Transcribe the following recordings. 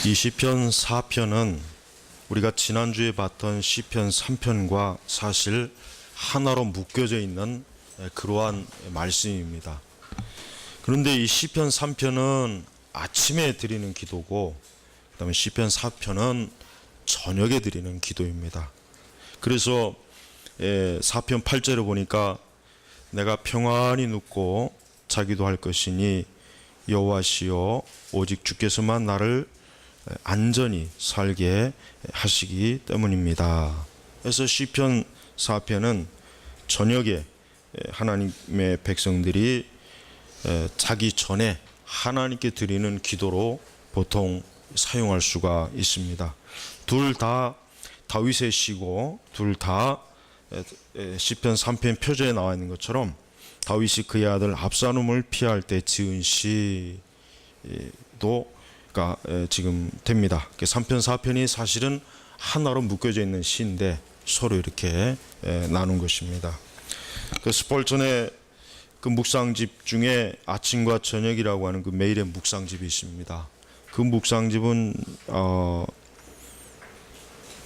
이 시편 4편은 우리가 지난주에 봤던 시편 3편과 사실 하나로 묶여져 있는 그러한 말씀입니다. 그런데 이 시편 3편은 아침에 드리는 기도고, 그 다음에 시편 4편은 저녁에 드리는 기도입니다. 그래서 4편 8절에 보니까 내가 평안히 눕고 자기도 할 것이니 여호와시여 오직 주께서만 나를 안전히 살게 하시기 때문입니다. 그래서 시편 4편은 저녁에 하나님의 백성들이 자기 전에 하나님께 드리는 기도로 보통 사용할 수가 있습니다. 둘 다 다윗의 시고 둘 다 시편 3편 표제에 나와 있는 것처럼 다윗이 그의 아들 압살롬을 피할 때 지은 시도 지금 됩니다. 3편 4편이 사실은 하나로 묶여져 있는 시인데 서로 이렇게 나눈 것입니다. 그 스펄전의 그 묵상집 중에 아침과 저녁이라고 하는 그 매일의 묵상집이 있습니다. 그 묵상집은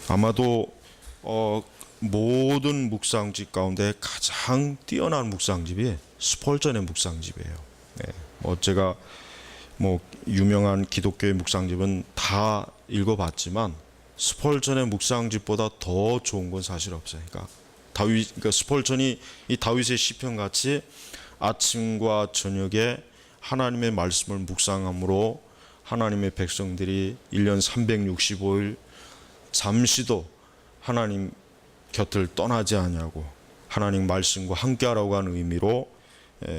아마도 모든 묵상집 가운데 가장 뛰어난 묵상집이 스펄전의 묵상집이에요. 제가 유명한 기독교의 묵상집은 다 읽어봤지만 스펄전의 묵상집보다 더 좋은 건 사실 없어요. 그러니까 스펄전이 이 다윗의 시편 같이 아침과 저녁에 하나님의 말씀을 묵상함으로 하나님의 백성들이 1년 365일 잠시도 하나님 곁을 떠나지 아니하고 하나님 말씀과 함께하라고 하는 의미로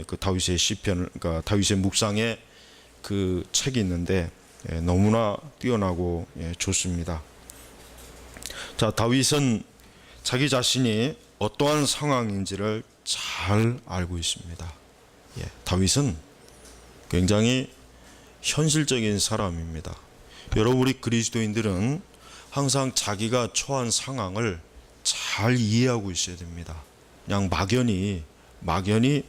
그 다윗의 시편을, 그러니까 다윗의 묵상에 그 책이 있는데 너무나 뛰어나고 좋습니다. 자, 다윗은 자기 자신이 어떠한 상황인지를 잘 알고 있습니다. 다윗은 굉장히 현실적인 사람입니다. 여러분, 우리 그리스도인들은 항상 자기가 처한 상황을 잘 이해하고 있어야 됩니다. 그냥 막연히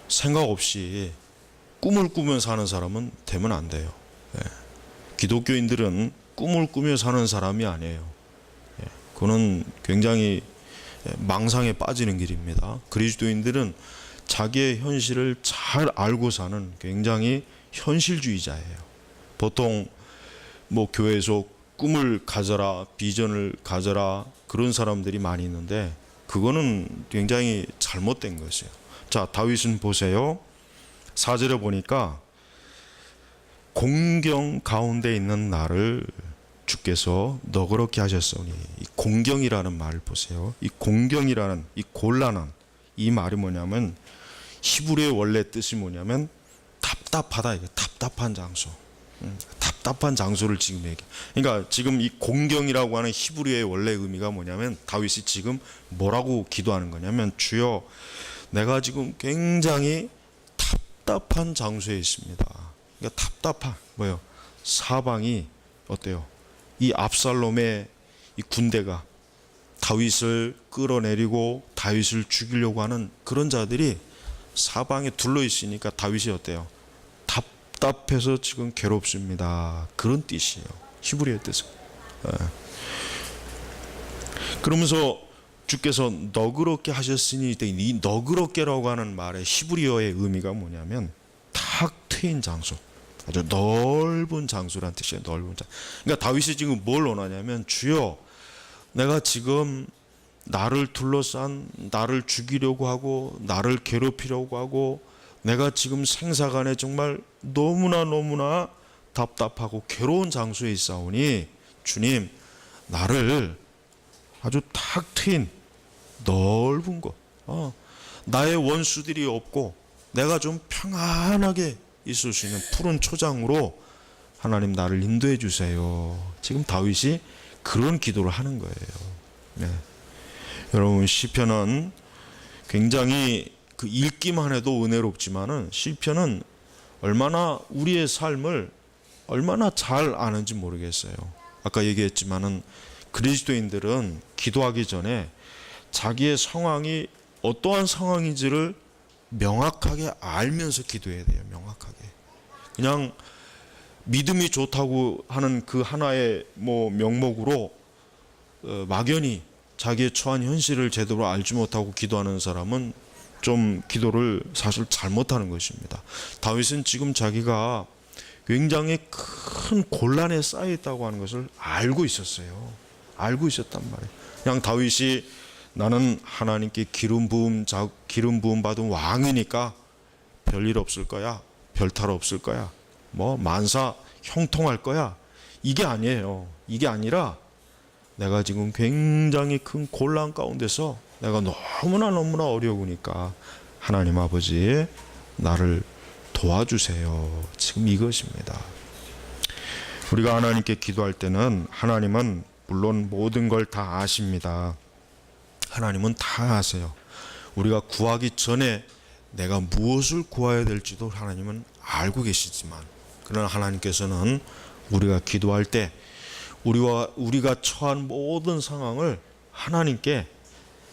생각 없이 꿈을 꾸며 사는 사람은 되면 안 돼요. 기독교인들은 꿈을 꾸며 사는 사람이 아니에요. 그거는 굉장히 망상에 빠지는 길입니다. 그리스도인들은 자기의 현실을 잘 알고 사는 굉장히 현실주의자예요. 보통 교회에서 꿈을 가져라, 비전을 가져라, 그런 사람들이 많이 있는데 그거는 굉장히 잘못된 것이에요. 자, 다윗은 보세요. 4절에 보니까 공경 가운데 있는 나를 주께서 너그럽게 하셨으니, 이 공경이라는 말을 보세요. 이 공경이라는 이 곤란한 이 말이 뭐냐면 히브리어의 원래 뜻이 뭐냐면 답답하다, 이게 답답한 장소. 답답한 장소를 지금 얘기해. 그러니까 지금 이 공경이라고 하는 히브리어의 원래 의미가 뭐냐면 다윗이 지금 뭐라고 기도하는 거냐면 주여, 내가 지금 굉장히 답답한 장소에 있습니다. 그러니까 답답한 뭐예요? 사방이 어때요? 이 압살롬의 이 군대가 다윗을 끌어내리고 다윗을 죽이려고 하는 그런 자들이 사방에 둘러 있으니까 다윗이 어때요? 답답해서 지금 괴롭습니다. 그런 뜻이에요. 히브리어의 뜻은. 그러면서 주께서 너그럽게 하셨으니, 이 너그럽게라고 하는 말의 히브리어의 의미가 뭐냐면 탁 트인 장소, 아주 넓은 장소란 뜻이에요. 넓은 장소. 그러니까 다윗이 지금 뭘 원하냐면 주여, 내가 지금 나를 둘러싼, 나를 죽이려고 하고 나를 괴롭히려고 하고 내가 지금 생사간에 정말 너무나 답답하고 괴로운 장소에 있사오니 주님, 나를 아주 탁 트인 넓은 곳, 나의 원수들이 없고 내가 좀 평안하게 있을 수 있는 푸른 초장으로 하나님 나를 인도해 주세요. 지금 다윗이 그런 기도를 하는 거예요. 여러분, 시편은 굉장히 그 읽기만 해도 은혜롭지만은 시편은 얼마나 우리의 삶을 얼마나 잘 아는지 모르겠어요. 아까 얘기했지만은 그리스도인들은 기도하기 전에 자기의 상황이 어떠한 상황인지를 명확하게 알면서 기도해야 돼요. 명확하게. 그냥 믿음이 좋다고 하는 그 하나의 명목으로 막연히 자기의 처한 현실을 제대로 알지 못하고 기도하는 사람은 좀 기도를 사실 잘못하는 것입니다. 다윗은 지금 자기가 굉장히 큰 곤란에 쌓여 있다고 하는 것을 알고 있었어요. 알고 있었단 말이에요. 그냥 다윗이 나는 하나님께 기름 부음 받은 왕이니까 별일 없을 거야, 별탈 없을 거야, 만사 형통할 거야, 이게 아니에요. 이게 아니라 내가 지금 굉장히 큰 곤란 가운데서 내가 너무나 어려우니까 하나님 아버지 나를 도와주세요. 지금 이것입니다. 우리가 하나님께 기도할 때는 하나님은 물론 모든 걸 다 아십니다. 하나님은 다 아세요. 우리가 구하기 전에 내가 무엇을 구해야 될지도 하나님은 알고 계시지만, 그러나 하나님께서는 우리가 기도할 때 우리가 처한 모든 상황을 하나님께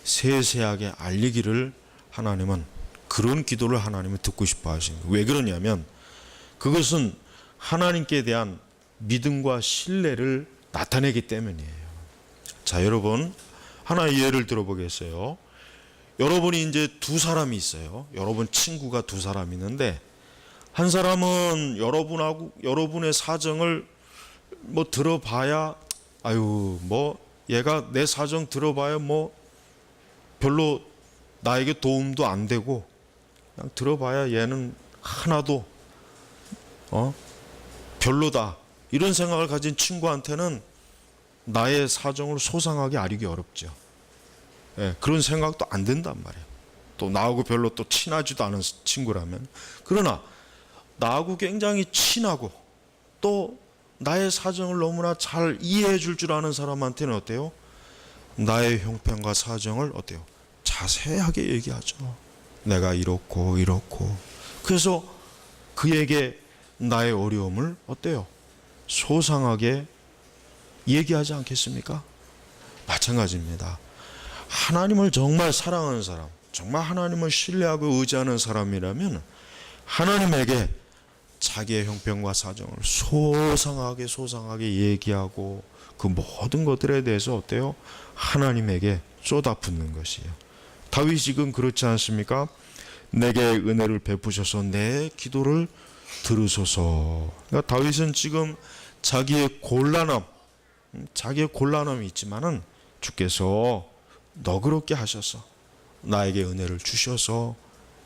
세세하게 알리기를 하나님은, 그런 기도를 하나님은 듣고 싶어 하시는 거예요. 왜 그러냐면 그것은 하나님께 대한 믿음과 신뢰를 나타내기 때문이에요. 자, 여러분 하나의 예를 들어보겠어요. 여러분이 이제 두 사람이 있어요. 여러분 친구가 두 사람 있는데, 한 사람은 여러분의 사정을 들어봐야 얘가 내 사정 들어봐야 별로 나에게 도움도 안 되고, 그냥 들어봐야 얘는 하나도 별로다, 이런 생각을 가진 친구한테는 나의 사정을 소상하게 알리기 어렵죠. 그런 생각도 안 든단 말이에요. 또 나하고 별로 또 친하지도 않은 친구라면. 그러나 나하고 굉장히 친하고 또 나의 사정을 너무나 잘 이해해 줄 아는 사람한테는 어때요? 나의 형편과 사정을 어때요? 자세하게 얘기하죠. 내가 이렇고. 그래서 그에게 나의 어려움을 어때요? 소상하게 얘기하지 않겠습니까? 마찬가지입니다. 하나님을 정말 사랑하는 사람, 정말 하나님을 신뢰하고 의지하는 사람이라면 하나님에게 자기의 형편과 사정을 소상하게 얘기하고 그 모든 것들에 대해서 어때요? 하나님에게 쏟아붓는 것이에요. 다윗이 지금 그렇지 않습니까? 내게 은혜를 베푸셔서 내 기도를 들으소서. 그러니까 다윗은 지금 자기의 곤란함이 있지만은 주께서 너그럽게 하셔서 나에게 은혜를 주셔서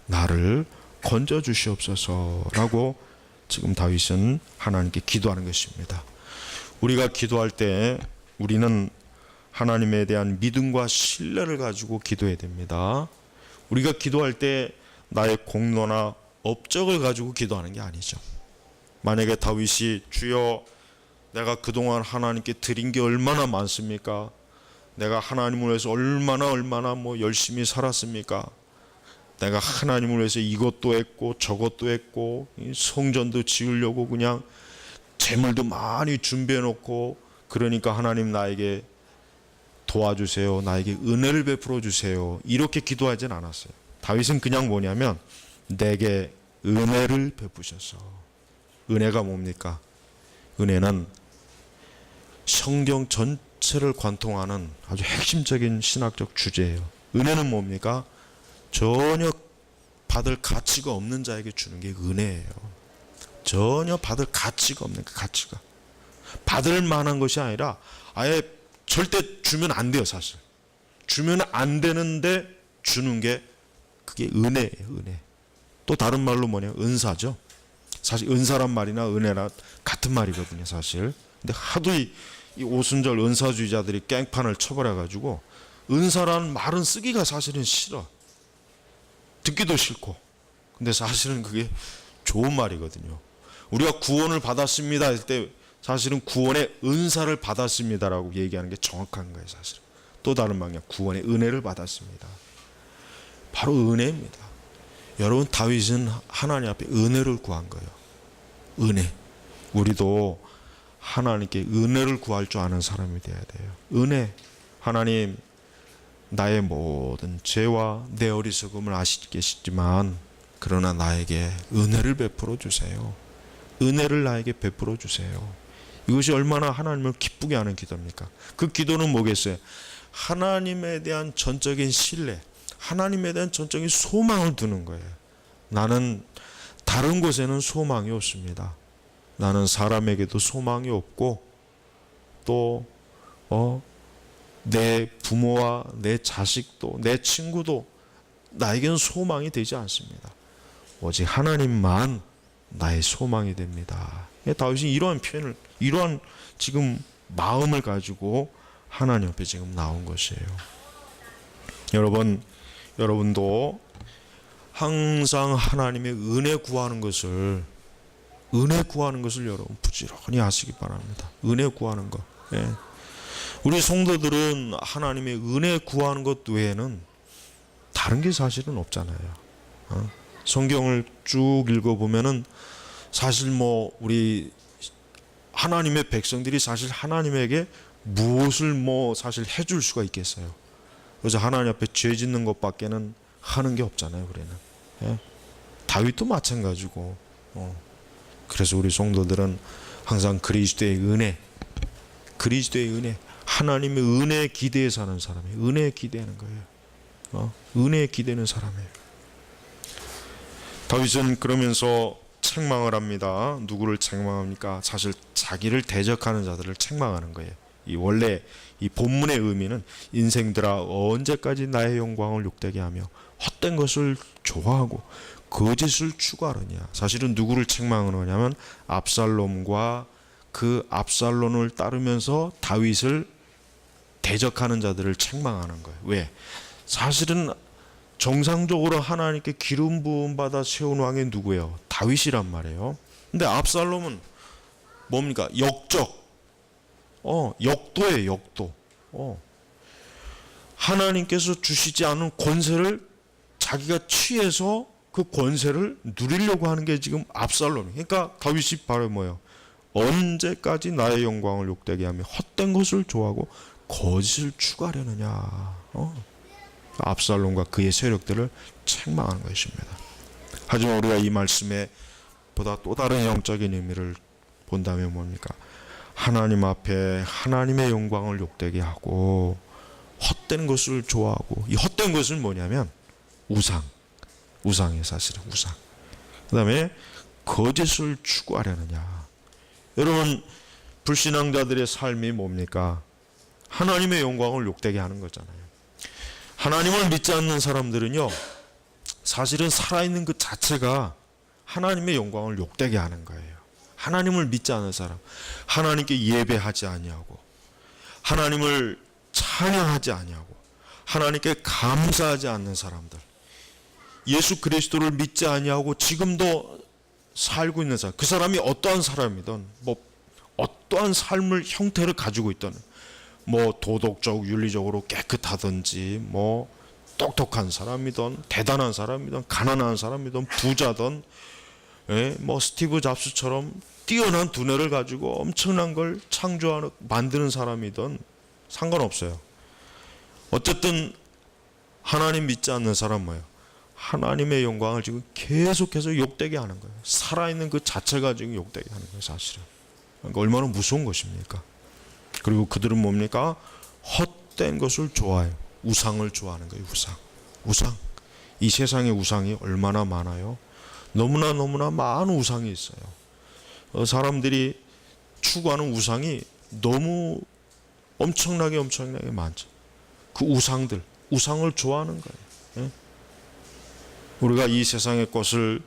나를 건져 주시옵소서라고 지금 다윗은 하나님께 기도하는 것입니다. 우리가 기도할 때 우리는 하나님에 대한 믿음과 신뢰를 가지고 기도해야 됩니다. 우리가 기도할 때 나의 공로나 업적을 가지고 기도하는 게 아니죠. 만약에 다윗이 주여 내가 그동안 하나님께 드린 게 얼마나 많습니까? 내가 하나님을 위해서 얼마나 열심히 살았습니까? 내가 하나님을 위해서 이것도 했고 저것도 했고 성전도 지으려고 그냥 재물도 많이 준비해 놓고, 그러니까 하나님 나에게 도와주세요, 나에게 은혜를 베풀어 주세요, 이렇게 기도하진 않았어요. 다윗은 그냥 내게 은혜를 베푸셔서. 은혜가 뭡니까? 은혜는 성경 전체를 관통하는 아주 핵심적인 신학적 주제예요. 은혜는 뭡니까? 전혀 받을 가치가 없는 자에게 주는 게 은혜예요. 전혀 받을 가치가 없는 가치가. 받을 만한 것이 아니라 아예 절대 주면 안 돼요, 사실. 주면 안 되는데 주는 게 그게 은혜예요, 은혜. 또 다른 말로 은사죠. 사실 은사란 말이나 은혜나 같은 말이거든요, 사실. 근데 하도 이 오순절 은사주의자들이 깽판을 쳐버려가지고 은사라는 말은 쓰기가 사실은 싫어. 듣기도 싫고. 근데 사실은 그게 좋은 말이거든요. 우리가 구원을 받았습니다 할 때 사실은 구원의 은사를 받았습니다라고 얘기하는 게 정확한 거예요, 사실. 또 다른 방향, 구원의 은혜를 받았습니다. 바로 은혜입니다. 여러분, 다윗은 하나님 앞에 은혜를 구한 거예요. 은혜. 우리도 하나님께 은혜를 구할 줄 아는 사람이 되어야 돼요. 은혜. 하나님, 나의 모든 죄와 내 어리석음을 아시겠지만 그러나 나에게 은혜를 베풀어 주세요. 은혜를 나에게 베풀어 주세요. 이것이 얼마나 하나님을 기쁘게 하는 기도입니까? 그 기도는 뭐겠어요? 하나님에 대한 전적인 신뢰, 하나님에 대한 전적인 소망을 두는 거예요. 나는 다른 곳에는 소망이 없습니다. 나는 사람에게도 소망이 없고 또 내 부모와 내 자식도 내 친구도 나에게는 소망이 되지 않습니다. 오직 하나님만 나의 소망이 됩니다. 다윗이 이러한 지금 마음을 가지고 하나님 앞에 지금 나온 것이에요. 여러분도 항상 하나님의 은혜 구하는 것을 여러분 부지런히 하시기 바랍니다. 은혜 구하는 것. 예. 우리 성도들은 하나님의 은혜 구하는 것 외에는 다른 게 사실은 없잖아요. 성경을 쭉 읽어보면은 사실 우리 하나님의 백성들이 사실 하나님에게 무엇을 사실 해줄 수가 있겠어요. 그래서 하나님 앞에 죄 짓는 것밖에는 하는 게 없잖아요. 우리는. 예? 다윗도 마찬가지고. 그래서 우리 성도들은 항상 그리스도의 은혜, 하나님의 은혜에 기대해 사는 사람이에요. 은혜에 기대하는 거예요. 은혜에 기대는 사람이에요. 다윗은 그러면서 책망을 합니다. 누구를 책망합니까? 사실 자기를 대적하는 자들을 책망하는 거예요. 원래 이 본문의 의미는 인생들아 언제까지 나의 영광을 욕되게 하며 헛된 것을 좋아하고 거짓을 추구하느냐. 사실은 누구를 책망하느냐면 압살롬과 그 압살롬을 따르면서 다윗을 대적하는 자들을 책망하는 거예요. 왜? 사실은 정상적으로 하나님께 기름 부음 받아 세운 왕이 누구예요? 다윗이란 말이에요. 근데 압살롬은 뭡니까? 역도예요, 역도. 하나님께서 주시지 않은 권세를 자기가 취해서 그 권세를 누리려고 하는 게 지금 압살롬. 그러니까 다윗이 바로 뭐예요? 언제까지 나의 영광을 욕되게 하며 헛된 것을 좋아하고 거짓을 추구하려느냐. 압살롬과 그의 세력들을 책망하는 것입니다. 하지만 우리가 이 말씀에 보다 또 다른 영적인 의미를 본다면 뭡니까? 하나님 앞에 하나님의 영광을 욕되게 하고 헛된 것을 좋아하고, 이 헛된 것은 뭐냐면 우상이에요. 사실은 우상. 그 다음에 거짓을 추구하려느냐. 여러분, 불신앙자들의 삶이 뭡니까? 하나님의 영광을 욕되게 하는 거잖아요. 하나님을 믿지 않는 사람들은요, 사실은 살아있는 그 자체가 하나님의 영광을 욕되게 하는 거예요. 하나님을 믿지 않는 사람, 하나님께 예배하지 아니하고, 하나님을 찬양하지 아니하고, 하나님께 감사하지 않는 사람들, 예수 그리스도를 믿지 아니하고 지금도 살고 있는 사람, 그 사람이 어떠한 사람이든 어떠한 삶을 형태를 가지고 있든 도덕적 윤리적으로 깨끗하든지 똑똑한 사람이든 대단한 사람이든 가난한 사람이든 부자든 스티브 잡스처럼 뛰어난 두뇌를 가지고 엄청난 걸 창조하는 만드는 사람이든 상관없어요. 어쨌든 하나님 믿지 않는 사람은 뭐예요? 하나님의 영광을 지금 계속해서 욕되게 하는 거예요. 살아있는 그 자체가 지금 욕되게 하는 거예요. 사실은. 그러니까 얼마나 무서운 것입니까? 그리고 그들은 뭡니까? 헛된 것을 좋아해요. 우상을 좋아하는 거예요. 우상. 이 세상에 우상이 얼마나 많아요? 너무나 많은 우상이 있어요. 사람들이 추구하는 우상이 너무 엄청나게 많죠. 그 우상을 좋아하는 거예요. 예? 우리가 이 세상의 것을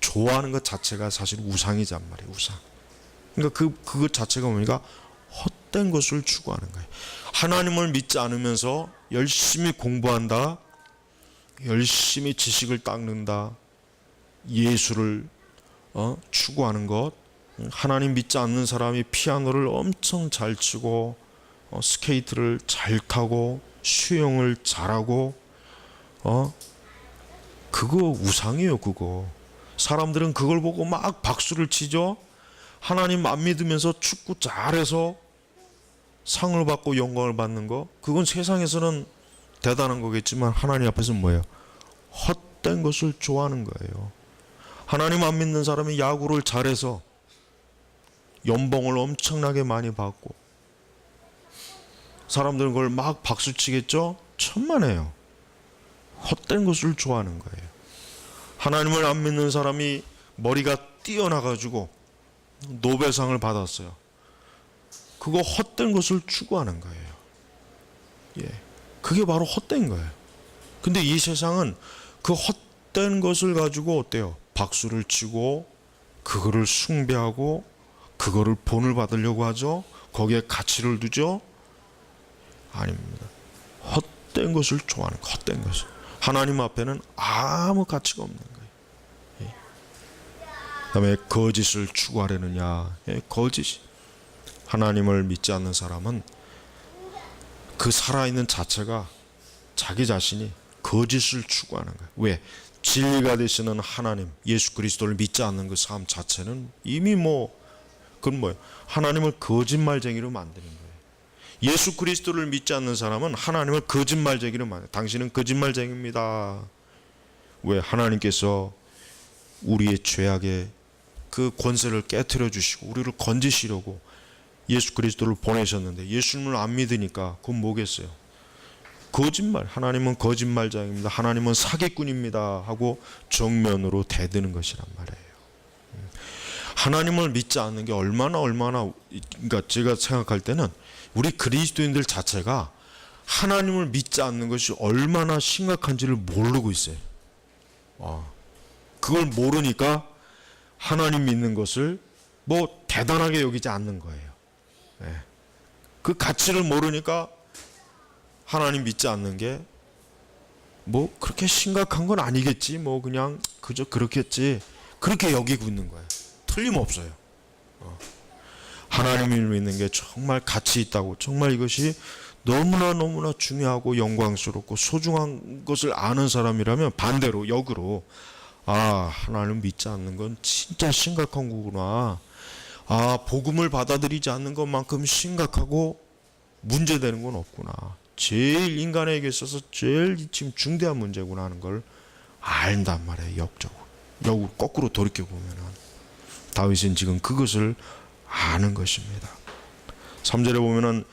좋아하는 것 자체가 사실 우상이란 말이에요. 우상. 그러니까 그것 자체가 뭡니까? 헛된 것을 추구하는 거예요. 하나님을 믿지 않으면서 열심히 공부한다, 열심히 지식을 닦는다, 예술을 추구하는 것. 하나님 믿지 않는 사람이 피아노를 엄청 잘 치고 스케이트를 잘 타고 수영을 잘하고 그거 우상이에요. 그거 사람들은 그걸 보고 막 박수를 치죠. 하나님 안 믿으면서 축구 잘해서 상을 받고 영광을 받는 거, 그건 세상에서는 대단한 거겠지만 하나님 앞에서는 뭐예요? 헛된 것을 좋아하는 거예요. 하나님 안 믿는 사람이 야구를 잘해서 연봉을 엄청나게 많이 받고 사람들은 그걸 막 박수치겠죠? 천만에요. 헛된 것을 좋아하는 거예요. 하나님을 안 믿는 사람이 머리가 뛰어나가지고 노벨상을 받았어요. 그거 헛된 것을 추구하는 거예요. 예, 그게 바로 헛된 거예요. 근데 이 세상은 그 헛된 것을 가지고 어때요? 박수를 치고 그거를 숭배하고 그거를 본을 받으려고 하죠. 거기에 가치를 두죠. 아닙니다. 헛된 것을 좋아하는 거, 헛된 것을. 하나님 앞에는 아무 가치가 없는 거예요. 예. 그다음에 거짓을 추구하려느냐? 예, 거짓. 하나님을 믿지 않는 사람은 그 살아있는 자체가 자기 자신이 거짓을 추구하는 거예요. 왜? 진리가 되시는 하나님, 예수 그리스도를 믿지 않는 그 삶 자체는 이미 그건 뭐예요? 하나님을 거짓말쟁이로 만드는 거예요. 예수 그리스도를 믿지 않는 사람은 하나님을 거짓말쟁이로 만들어요. 당신은 거짓말쟁이입니다. 왜? 하나님께서 우리의 죄악의 그 권세를 깨트려 주시고 우리를 건지시려고 예수 그리스도를 보내셨는데 예수님을 안 믿으니까 그건 뭐겠어요? 거짓말. 하나님은 거짓말장입니다. 하나님은 사기꾼입니다. 하고 정면으로 대드는 것이란 말이에요. 하나님을 믿지 않는 게 얼마나 그러니까 제가 생각할 때는 우리 그리스도인들 자체가 하나님을 믿지 않는 것이 얼마나 심각한지를 모르고 있어요. 그걸 모르니까 하나님 믿는 것을 대단하게 여기지 않는 거예요. 그 가치를 모르니까 하나님 믿지 않는 게 그렇게 심각한 건 아니겠지, 그냥 그저 그렇겠지, 그렇게 여기고 있는 거예요. 틀림없어요. 하나님을 믿는 게 정말 가치 있다고, 정말 이것이 너무나 중요하고 영광스럽고 소중한 것을 아는 사람이라면 반대로 역으로 하나님 믿지 않는 건 진짜 심각한 거구나. 복음을 받아들이지 않는 것만큼 심각하고 문제되는 건 없구나. 제일 인간에게 있어서 제일 지금 중대한 문제구나 하는 걸 안단 말이에요. 역으로 거꾸로 돌이켜보면 다윗은 지금 그것을 아는 것입니다. 3절에 보면은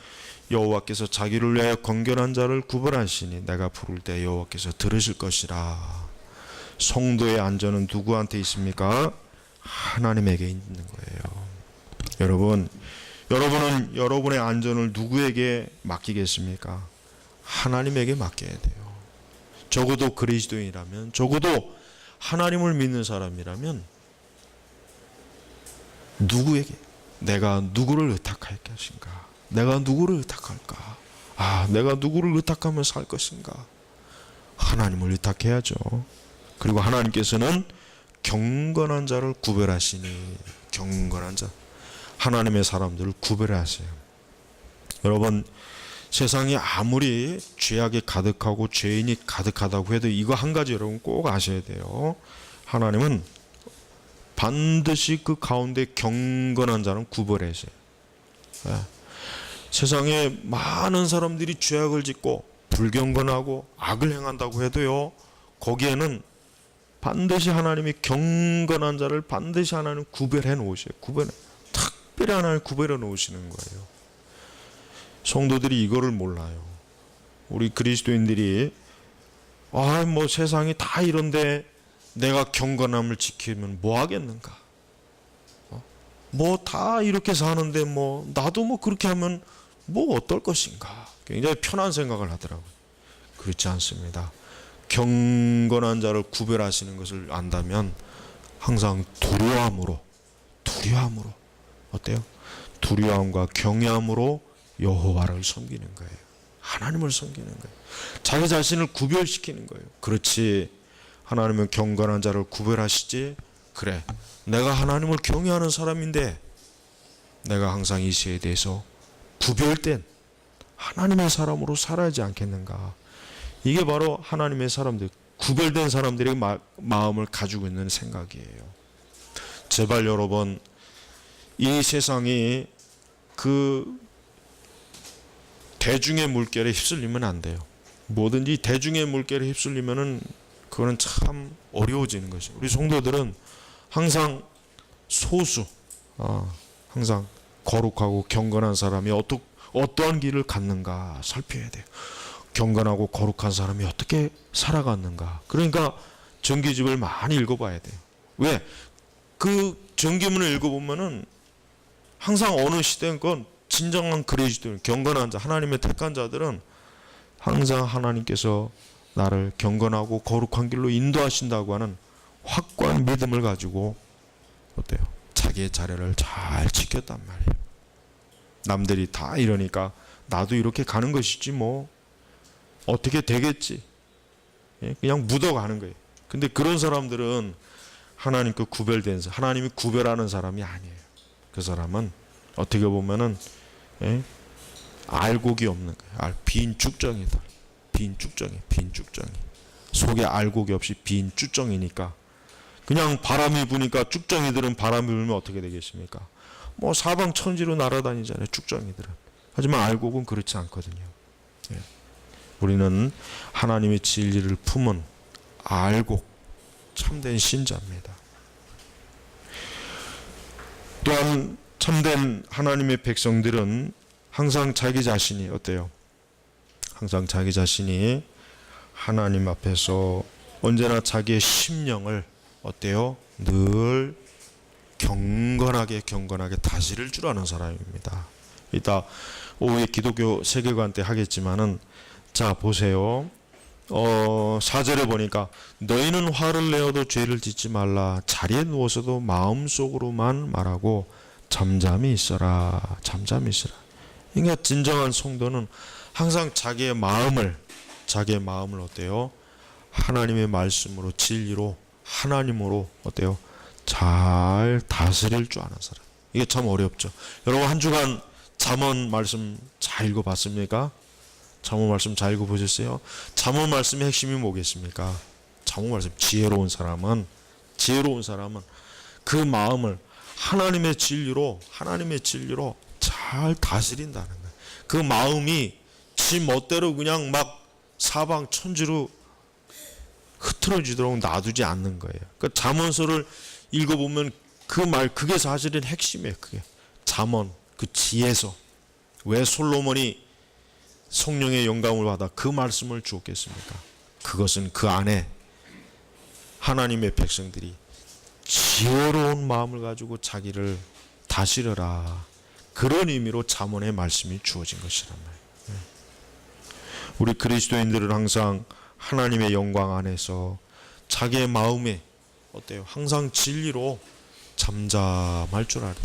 여호와께서 자기를 위하여 건결한 자를 구별하시니 내가 부를 때 여호와께서 들으실 것이라. 성도의 안전은 누구한테 있습니까? 하나님에게 있는 거예요. 여러분은 여러분의 안전을 누구에게 맡기겠습니까? 하나님에게 맡겨야 돼요. 적어도 그리스도인이라면, 적어도 하나님을 믿는 사람이라면 누구에게, 내가 누구를 의탁할 것인가? 내가 누구를 의탁할까? 내가 누구를 의탁하며 살 것인가? 하나님을 의탁해야죠. 그리고 하나님께서는 경건한 자를 구별하시니, 경건한 자, 하나님의 사람들을 구별하세요. 여러분, 세상이 아무리 죄악이 가득하고 죄인이 가득하다고 해도 이거 한 가지 여러분 꼭 아셔야 돼요. 하나님은 반드시 그 가운데 경건한 자는 구별하세요. 세상에 많은 사람들이 죄악을 짓고 불경건하고 악을 행한다고 해도요, 거기에는 반드시 하나님이 경건한 자를 반드시 하나님 구별해 놓으셔요. 특별히 하나님 구별해 놓으시는 거예요. 성도들이 이거를 몰라요. 우리 그리스도인들이 세상이 다 이런데 내가 경건함을 지키면 뭐 하겠는가? 다 이렇게 사는데 나도 그렇게 하면 어떨 것인가? 굉장히 편한 생각을 하더라고요. 그렇지 않습니다. 경건한 자를 구별하시는 것을 안다면 항상 두려움으로 어때요? 두려움과 경외함으로 여호와를 섬기는 거예요. 하나님을 섬기는 거예요. 자기 자신을 구별시키는 거예요. 그렇지, 하나님은 경건한 자를 구별하시지. 그래, 내가 하나님을 경외하는 사람인데 내가 항상 이 시에 대해서 구별된 하나님의 사람으로 살아야지 않겠는가. 이게 바로 하나님의 사람들, 구별된 사람들의 마음을 가지고 있는 생각이에요. 제발 여러분, 이 세상이 그 대중의 물결에 휩쓸리면 안 돼요. 뭐든지 대중의 물결에 휩쓸리면은 그거는 참 어려워지는 것이에요. 우리 성도들은 항상 소수, 항상 거룩하고 경건한 사람이 어떠한 길을 갔는가 살펴야 돼요. 경건하고 거룩한 사람이 어떻게 살아갔는가. 그러니까 정규집을 많이 읽어봐야 돼요. 왜? 그 정규문을 읽어보면은 항상 어느 시대건 진정한 그리스도인, 경건한 자, 하나님의 택한 자들은 항상 하나님께서 나를 경건하고 거룩한 길로 인도하신다고 하는 확고한 믿음을 가지고 어때요? 자기의 자리를 잘 지켰단 말이에요. 남들이 다 이러니까 나도 이렇게 가는 것이지 뭐 어떻게 되겠지. 그냥 묻어가는 거예요. 근데 그런 사람들은 하나님과 구별된 사람, 하나님이 구별하는 사람이 아니에요. 그 사람은 어떻게 보면은 알곡이 없는 거예요. 빈 쭉정이다. 빈 쭉정이. 속에 알곡이 없이 빈 쭉정이니까 그냥 바람이 부니까 쭉정이들은 바람이 불면 어떻게 되겠습니까? 뭐 사방천지로 날아다니잖아요. 쭉정이들은. 하지만 알곡은 그렇지 않거든요. 우리는 하나님의 진리를 품은 알곡, 참된 신자입니다. 또한 참된 하나님의 백성들은 항상 자기 자신이 어때요? 항상 자기 자신이 하나님 앞에서 언제나 자기의 심령을 어때요? 늘 경건하게 다스릴 줄 아는 사람입니다. 이따 오후에 기독교 세계관 때 하겠지만은 자 보세요. 4절에 보니까 너희는 화를 내어도 죄를 짓지 말라. 자리에 누워서도 마음속으로만 말하고 잠잠히 있어라. 그러니까 진정한 성도는 항상 자기의 마음을 어때요? 하나님의 말씀으로, 진리로, 하나님으로 어때요? 잘 다스릴 줄 아는 사람. 이게 참 어렵죠. 여러분 한 주간 잠언 말씀 잘 읽어봤습니까? 잠언 말씀 잘 읽어보셨어요? 잠언 말씀의 핵심이 뭐겠습니까? 잠언 말씀 지혜로운 사람은 그 마음을 하나님의 진리로 잘 다스린다는 거예요. 그 마음이 지 멋대로 그냥 막 사방 천지로 흐트러지도록 놔두지 않는 거예요. 그 잠언서를 읽어보면 그게 사실은 핵심이에요. 그게 잠언, 그 지혜서. 왜 솔로몬이 성령의 영감을 받아 그 말씀을 주었겠습니까? 그것은 그 안에 하나님의 백성들이 지혜로운 마음을 가지고 자기를 다스려라. 그런 의미로 잠언의 말씀이 주어진 것이란 말이에요. 우리 그리스도인들은 항상 하나님의 영광 안에서 자기의 마음에 어때요? 항상 진리로 잠잠할 줄 알아요.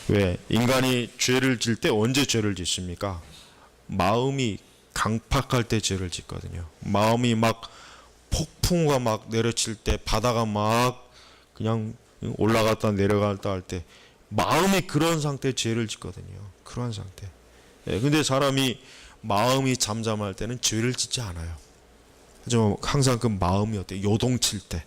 왜? 인간이 죄를 질 때 언제 죄를 짓습니까? 마음이 강팍할 때 죄를 짓거든요. 마음이 막 폭풍우가 막 내려칠 때, 바다가 막 그냥 올라갔다 내려갔다 할 때 마음이 그런 상태에 죄를 짓거든요. 그런 상태. 근데 사람이 마음이 잠잠할 때는 죄를 짓지 않아요. 하지만 항상 그 마음이 어때요? 요동칠 때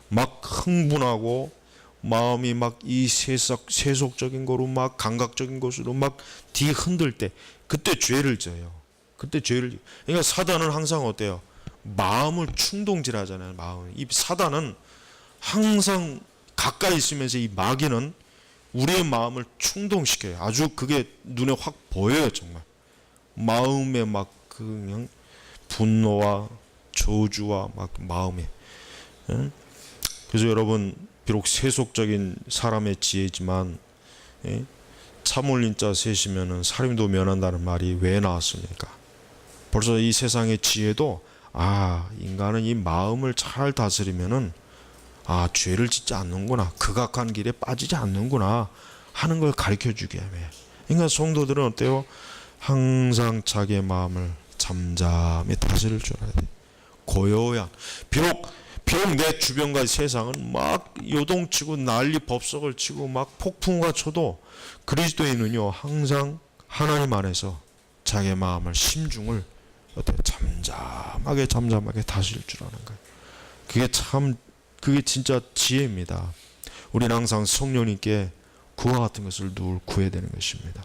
막 흥분하고 마음이 막 이 세속적인 거로 막 감각적인 것으로 막 뒤흔들 때 그때 죄를 져요. 그러니까 사단은 항상 어때요? 마음을 충동질하잖아요. 이 사단은 항상 가까이 있으면서 이 마귀는 우리의 마음을 충동시켜요. 아주 그게 눈에 확 보여요. 정말 마음에 막 그냥 분노와 저주와 막 마음에. 그래서 여러분 비록 세속적인 사람의 지혜지만 참을린자 셋이면은 살인도 면한다는 말이 왜 나왔습니까? 벌써 이 세상의 지혜도 인간은 이 마음을 잘 다스리면은 죄를 짓지 않는구나, 극악한 길에 빠지지 않는구나 하는 걸 가르쳐 주게 해요. 그러니까 성도들은 어때요? 항상 자기의 마음을 잠잠히 다스릴 줄 알아야 돼. 고요한, 비록 내 주변과 세상은 막 요동치고 난리 법석을 치고 막 폭풍우가 쳐도 그리스도인은요 항상 하나님 안에서 자기의 마음을, 심중을 어떻게 잠잠하게 다스릴 줄 아는 거예요. 그게 진짜 지혜입니다. 우리는 항상 성령님께 그와 같은 것을 늘 구해야 되는 것입니다.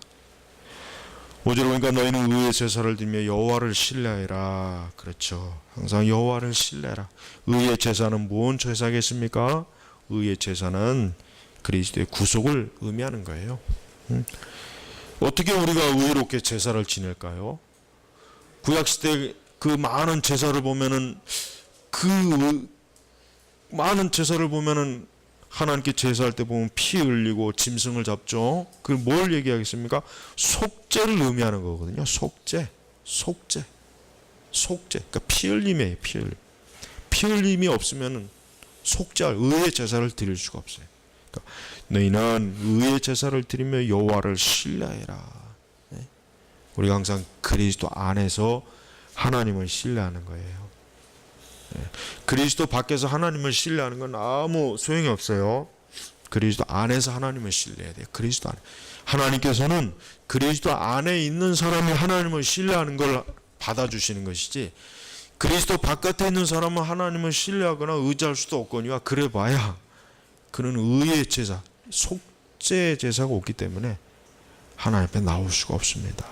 5절 보니까 너희는 의의 제사를 드리며 여호와를 신뢰하라. 그렇죠. 항상 여호와를 신뢰하라. 의의 제사는 무슨 제사겠습니까? 의의 제사는 그리스도의 구속을 의미하는 거예요. 어떻게 우리가 의롭게 제사를 지낼까요? 구약시대 그 많은 제사를 보면은 하나님께 제사할 때 보면 피 흘리고 짐승을 잡죠. 그 뭘 얘기하겠습니까? 속죄를 의미하는 거거든요. 속죄. 그러니까 피 흘림이에요. 피 흘림이 없으면은 속죄할 의의 제사를 드릴 수가 없어요. 그러니까 너희는 의의 제사를 드리며 여호와를 신뢰해라. 우리가 항상 그리스도 안에서 하나님을 신뢰하는 거예요. 그리스도 밖에서 하나님을 신뢰하는 건 아무 소용이 없어요. 그리스도 안에서 하나님을 신뢰해야 돼요. 그리스도 안에. 하나님께서는 그리스도 안에 있는 사람이 하나님을 신뢰하는 걸 받아주시는 것이지, 그리스도 바깥에 있는 사람은 하나님을 신뢰하거나 의지할 수도 없거니와 그래봐야 그는 의의 제사, 속죄 제사가 없기 때문에 하나님 앞에 나올 수가 없습니다.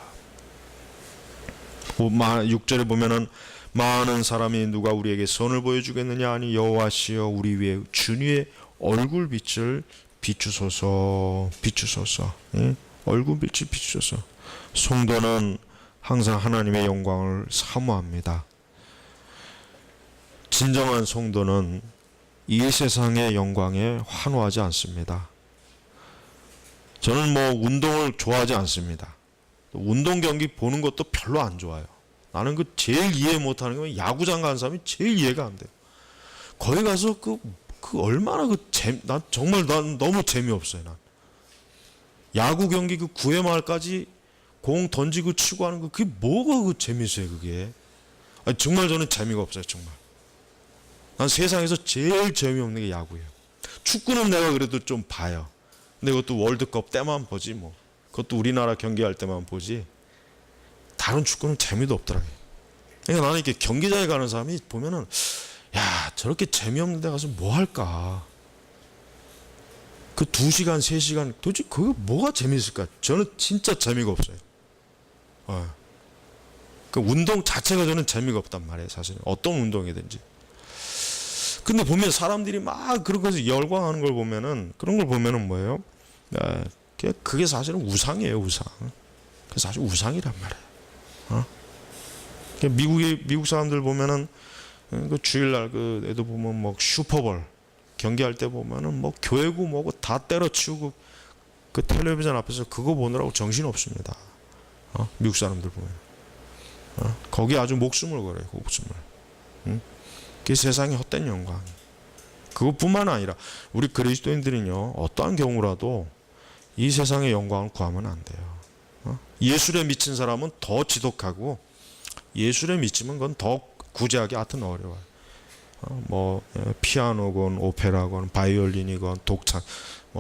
6절에 보면은 많은 사람이 누가 우리에게 선을 보여주겠느냐 하니 여호와시여 우리 위에 주님의 얼굴빛을 비추소서. 얼굴빛을 비추소서. 성도는 항상 하나님의 영광을 사모합니다. 진정한 성도는 이 세상의 영광에 환호하지 않습니다. 저는 운동을 좋아하지 않습니다. 운동 경기 보는 것도 별로 안 좋아요. 나는 제일 이해 못하는 게 야구장 가는 사람이 제일 이해가 안 돼요. 거기 가서 얼마나 난 너무 재미없어요. 난 야구 경기 9회 말까지 공 던지고 치고 하는 그게 뭐가 재밌어요, 그게. 아니, 정말 저는 재미가 없어요, 정말. 난 세상에서 제일 재미없는 게 야구예요. 축구는 내가 그래도 좀 봐요. 근데 그것도 월드컵 때만 보지 뭐. 그것도 우리나라 경기할 때만 보지. 다른 축구는 재미도 없더라고요. 그러니까 나는 이렇게 경기장에 가는 사람이 보면은, 야, 저렇게 재미없는 데 가서 뭐 할까? 2시간, 3시간, 도대체 그게 뭐가 재미있을까? 저는 진짜 재미가 없어요. 그 운동 자체가 저는 재미가 없단 말이에요, 사실은. 어떤 운동이든지. 근데 보면 사람들이 막 그런 것에 열광하는 걸 보면은, 그런 걸 보면은 뭐예요? 그게 사실은 우상이에요, 우상. 그게 사실 우상이란 말이에요. 미국 사람들 보면은 주일날 애도 보면 슈퍼볼 경기할 때 보면은 교회고 뭐고 다 때려치우고 텔레비전 앞에서 그거 보느라고 정신 없습니다. 미국 사람들 보면 거기 아주 목숨을 걸어요, 목숨을. 그게 세상의 헛된 영광. 그것뿐만 아니라 우리 그리스도인들은요, 어떠한 경우라도 이 세상의 영광을 구하면 안 돼요. 예술에 미친 사람은 더 지독하고, 예술에 미치면 그건 더 구제하기 하여튼 어려워요. 피아노건 오페라건 바이올린이건 독창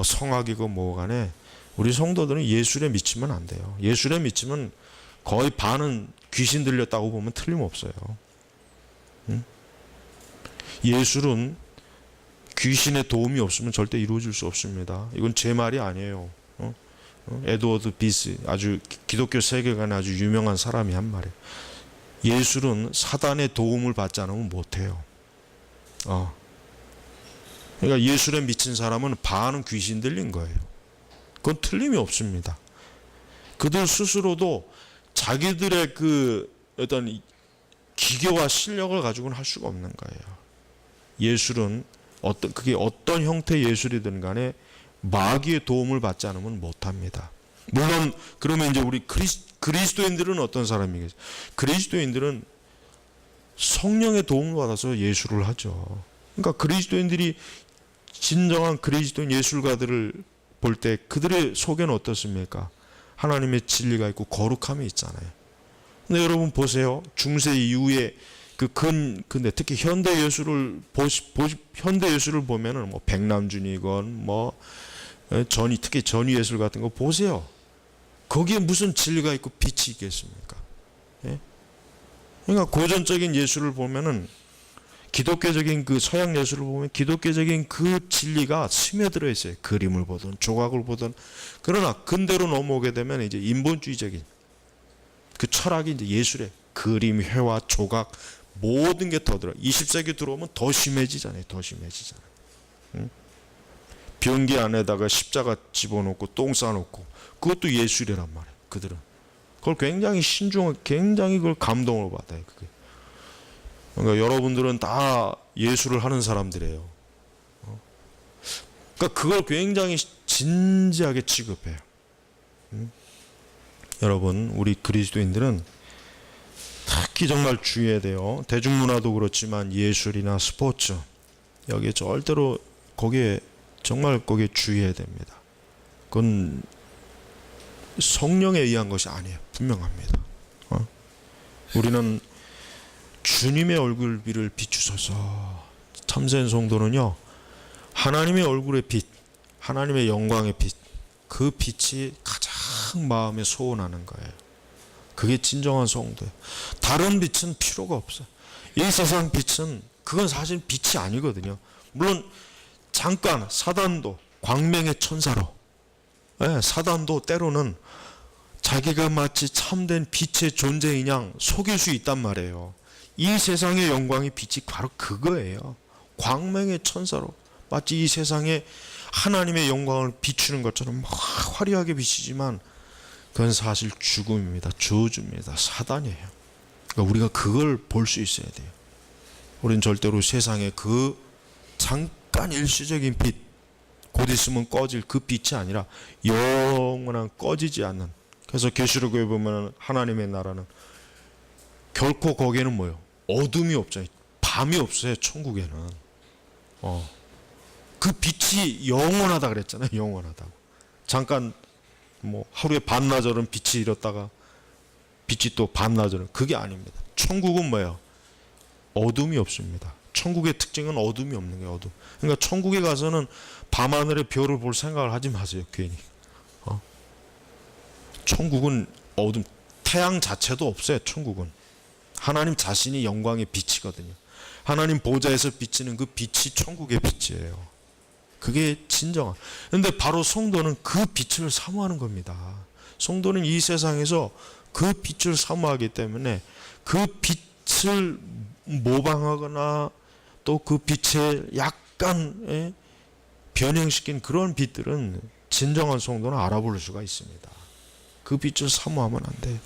성악이건 간에 우리 성도들은 예술에 미치면 안 돼요. 예술에 미치면 거의 반은 귀신 들렸다고 보면 틀림없어요. 예술은 귀신의 도움이 없으면 절대 이루어질 수 없습니다. 이건 제 말이 아니에요. 에드워드 비스, 아주 기독교 세계관에 아주 유명한 사람이 한 말이에요. 예술은 사단의 도움을 받지 않으면 못해요. 그러니까 예술에 미친 사람은 반은 귀신 들린 거예요. 그건 틀림이 없습니다. 그들 스스로도 자기들의 어떤 기교와 실력을 가지고는 할 수가 없는 거예요. 예술은 그게 어떤 형태의 예술이든 간에 마귀의 도움을 받지 않으면 못합니다. 물론 그러면 이제 우리 그리스도인들은 어떤 사람이겠어요? 그리스도인들은 성령의 도움을 받아서 예술을 하죠. 그러니까 그리스도인들이 진정한 그리스도인 예술가들을 볼 때 그들의 속에는 어떻습니까? 하나님의 진리가 있고 거룩함이 있잖아요. 근데 여러분 보세요. 중세 이후에 근데 특히 현대 예술을 현대 예술을 보면은 백남준이건 특히 전위 예술 같은 거 보세요. 거기에 무슨 진리가 있고 빛이 있겠습니까? 그러니까 고전적인 예술을 보면은 기독교적인 서양 예술을 보면 기독교적인 진리가 스며들어 있어요. 그림을 보든 조각을 보든. 그러나 근대로 넘어오게 되면 이제 인본주의적인 철학이 이제 예술에 그림, 회화, 조각 모든 게 더 들어. 20세기 들어오면 더 심해지잖아요. 더 심해지잖아요. 변기 안에다가 십자가 집어넣고 똥 싸놓고 그것도 예술이란 말이에요. 그들은 그걸 굉장히 신중하게 굉장히 그걸 감동을 받아요. 그게. 그러니까 여러분들은 다 예술을 하는 사람들이에요. 그러니까 그걸 굉장히 진지하게 취급해요. 여러분, 우리 그리스도인들은 특히 정말 주의해야 돼요. 대중문화도 그렇지만 예술이나 스포츠 여기에 절대로 거기에 주의해야 됩니다. 그건 성령에 의한 것이 아니에요. 분명합니다. 우리는 주님의 얼굴비를 비추소서. 참된 성도는요, 하나님의 얼굴의 빛, 하나님의 영광의 빛, 그 빛이 가장 마음에 소원하는 거예요. 그게 진정한 성도예요. 다른 빛은 필요가 없어요. 이 세상 빛은 그건 사실 빛이 아니거든요. 물론 잠깐 사단도 광명의 천사로, 사단도 때로는 자기가 마치 참된 빛의 존재인 양 속일 수 있단 말이에요. 이 세상의 영광의 빛이 바로 그거예요. 광명의 천사로 마치 이 세상에 하나님의 영광을 비추는 것처럼 막 화려하게 비치지만 그건 사실 죽음입니다. 저주입니다. 사단이에요. 그러니까 우리가 그걸 볼 수 있어야 돼요. 우리는 절대로 세상의 그 잠깐 일시적인 빛, 곧 있으면 꺼질 그 빛이 아니라 영원한 꺼지지 않는. 그래서 계시록에 보면 하나님의 나라는 결코 거기에는 뭐예요? 어둠이 없잖아요. 밤이 없어요. 천국에는. 그 빛이 영원하다 그랬잖아요. 영원하다고. 잠깐 뭐 하루에 반나절은 빛이 일었다가 빛이 또 반나절은, 그게 아닙니다. 천국은 뭐예요? 어둠이 없습니다. 천국의 특징은 어둠이 없는 거예요. 어둠. 그러니까 천국에 가서는 밤하늘의 별을 볼 생각을 하지 마세요. 괜히. 천국은 어둠, 태양 자체도 없어요. 천국은 하나님 자신이 영광의 빛이거든요. 하나님 보좌에서 비치는 그 빛이 천국의 빛이에요. 그게 진정한. 그런데 바로 성도는 그 빛을 사모하는 겁니다. 성도는 이 세상에서 그 빛을 사모하기 때문에 그 빛을 모방하거나 또 그 빛에 약간 변형시킨 그런 빛들은 진정한 성도는 알아볼 수가 있습니다. 그 빛을 사모하면 안 돼요.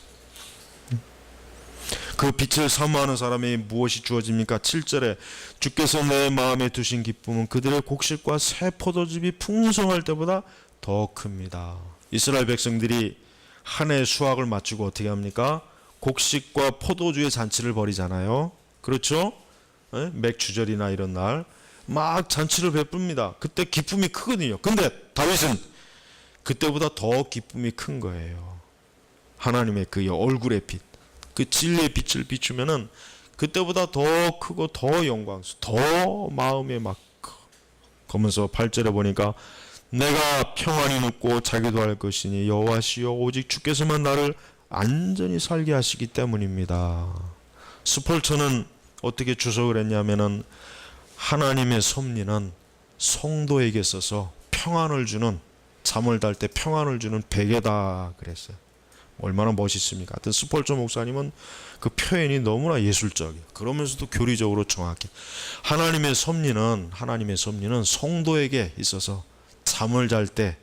그 빛을 사모하는 사람이 무엇이 주어집니까? 7절에 주께서 내 마음에 두신 기쁨은 그들의 곡식과 새 포도즙이 풍성할 때보다 더 큽니다. 이스라엘 백성들이 한 해 수확을 마치고 어떻게 합니까? 곡식과 포도주의 잔치를 벌이잖아요. 그렇죠? 맥주절이나 이런 날 막 잔치를 베풉니다. 그때 기쁨이 크거든요. 근데 다윗은 그때보다 더 기쁨이 큰 거예요. 하나님의 그 얼굴의 빛, 그 진리의 빛을 비추면은 그때보다 더 크고 더 영광스러워, 더 마음에 막 그러면서 8절에 보니까 내가 평안히 눕고 자기도 할 것이니 여호와시여 오직 주께서만 나를 안전히 살게 하시기 때문입니다. 스폴처는 어떻게 주석을 했냐면은 하나님의 섭리는 성도에게 있어서 평안을 주는, 잠을 잘 때 평안을 주는 베개다 그랬어요. 얼마나 멋있습니까? 하여튼 스폴처 목사님은 그 표현이 너무나 예술적이에요. 그러면서도 교리적으로 정확해. 하나님의 섭리는 성도에게 있어서 잠을 잘 때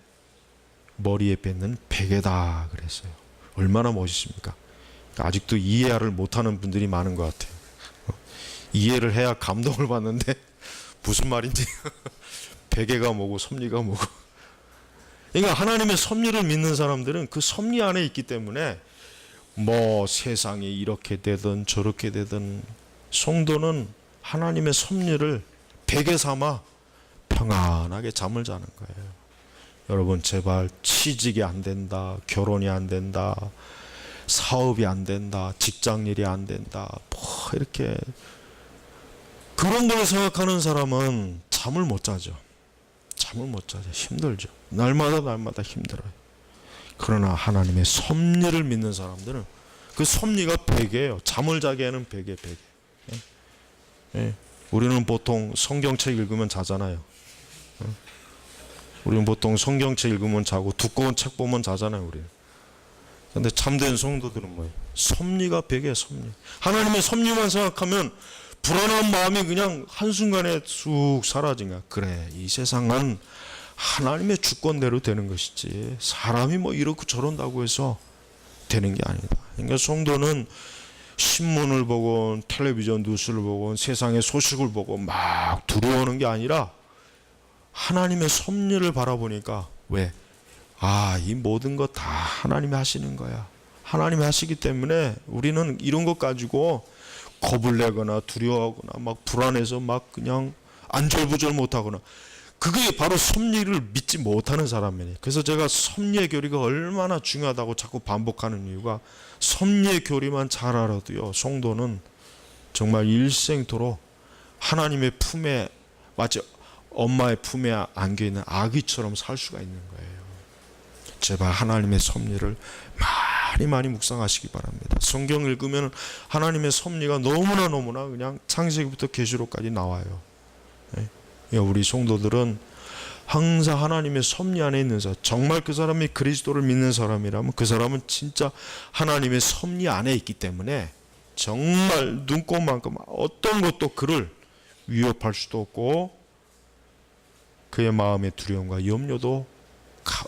머리에 뱉는 베개다 그랬어요. 얼마나 멋있습니까? 아직도 이해를 못하는 분들이 많은 것 같아요. 이해를 해야 감동을 받는데 무슨 말인지 베개가 뭐고 섭리가 뭐고. 그러니까 하나님의 섭리를 믿는 사람들은 그 섭리 안에 있기 때문에 뭐 세상이 이렇게 되든 저렇게 되든 성도는 하나님의 섭리를 베개 삼아 평안하게 잠을 자는 거예요. 여러분 제발 취직이 안 된다, 결혼이 안 된다, 사업이 안 된다, 직장일이 안 된다, 뭐 이렇게 그런 걸 생각하는 사람은 잠을 못 자죠. 잠을 못 자죠. 힘들죠. 날마다 힘들어요. 그러나 하나님의 섭리를 믿는 사람들은 그 섭리가 베개예요. 잠을 자게 하는 베개. 우리는 보통 성경책 읽으면 자잖아요. 우리는 보통 성경책 읽으면 자고 두꺼운 책 보면 자잖아요. 우리. 근데 참된 성도들은 뭐예요? 섭리가 베개예요. 섭리. 하나님의 섭리만 생각하면 불안한 마음이 그냥 한순간에 쑥 사라진 거야. 그래, 이 세상은 하나님의 주권대로 되는 것이지 사람이 뭐 이렇고 저런다고 해서 되는 게 아니다. 그러니까 성도는 신문을 보고 텔레비전 뉴스를 보고 세상의 소식을 보고 막 두려워하는 게 아니라 하나님의 섭리를 바라보니까 왜? 이 모든 것 다 하나님이 하시는 거야. 하나님이 하시기 때문에 우리는 이런 것 가지고 겁을 내거나 두려워하거나 막 불안해서 막 그냥 안절부절 못하거나, 그게 바로 섭리를 믿지 못하는 사람이에요. 그래서 제가 섭리의 교리가 얼마나 중요하다고 자꾸 반복하는 이유가, 섭리의 교리만 잘 알아도요, 성도는 정말 일생토록 하나님의 품에, 마치 엄마의 품에 안겨있는 아기처럼 살 수가 있는 거예요. 제발 하나님의 섭리를 많이 묵상하시기 바랍니다. 성경 읽으면 하나님의 섭리가 너무나 그냥 창세기부터 계시록까지 나와요. 우리 성도들은 항상 하나님의 섭리 안에 있는 사람, 정말 그 사람이 그리스도를 믿는 사람이라면 그 사람은 진짜 하나님의 섭리 안에 있기 때문에 정말 눈꼽만큼 어떤 것도 그를 위협할 수도 없고, 그의 마음의 두려움과 염려도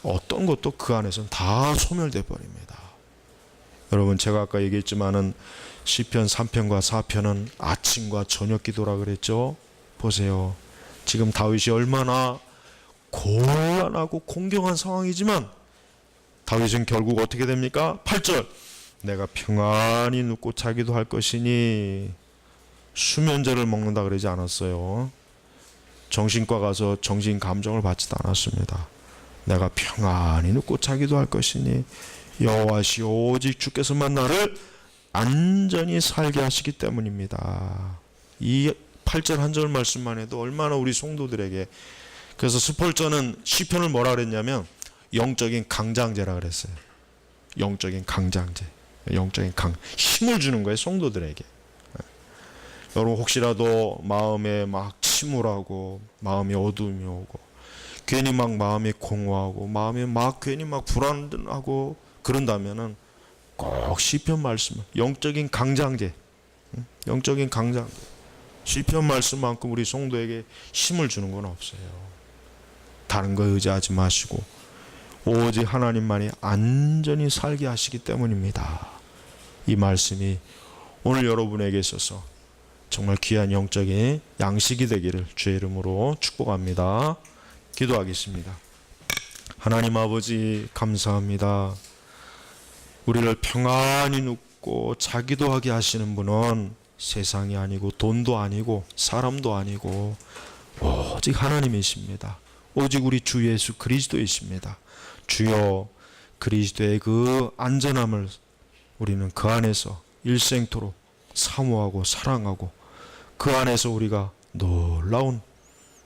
어떤 것도 그 안에서는 다 소멸돼 버립니다. 여러분, 제가 아까 얘기했지만은 시편 3편과 4편은 아침과 저녁 기도라 그랬죠. 보세요. 지금 다윗이 얼마나 곤란하고 공경한 상황이지만 다윗은 결국 어떻게 됩니까? 8절, 내가 평안히 눕고 자기도 할 것이니, 수면제를 먹는다 그러지 않았어요. 정신과 가서 정신 감정을 받지도 않았습니다. 내가 평안히 눕고 자기도 할 것이니 여호와시오 오직 주께서만 나를 안전히 살게 하시기 때문입니다. 이 8절 한 절 말씀만 해도 얼마나 우리 성도들에게, 그래서 스폴전은 시편을 뭐라 그랬냐면 영적인 강장제라 그랬어요. 영적인 강장제, 힘을 주는 거예요, 성도들에게. 여러분, 혹시라도 마음에 막 침울하고 마음이 어두움이 오고 괜히 막 마음이 공허하고 마음이 막 괜히 막 불안하고 그런다면은 꼭 시편 말씀, 영적인 강장제, 시편 말씀만큼 우리 성도에게 힘을 주는 건 없어요. 다른 거 의지하지 마시고 오직 하나님만이 안전히 살게 하시기 때문입니다. 이 말씀이 오늘 여러분에게 있어서 정말 귀한 영적인 양식이 되기를 주의 이름으로 축복합니다. 기도하겠습니다. 하나님 아버지, 감사합니다. 우리를 평안히 눕고 자기도 하게 하시는 분은 세상이 아니고 돈도 아니고 사람도 아니고 오직 하나님이십니다. 오직 우리 주 예수 그리스도이십니다. 주여, 그리스도의 그 안전함을 우리는 그 안에서 일생토록 사모하고 사랑하고 그 안에서 우리가 놀라운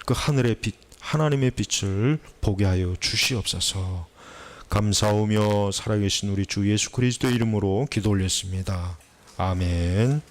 그 하늘의 빛, 하나님의 빛을 보게 하여 주시옵소서. 감사하며 살아계신 우리 주 예수 그리스도의 이름으로 기도 올렸습니다. 아멘.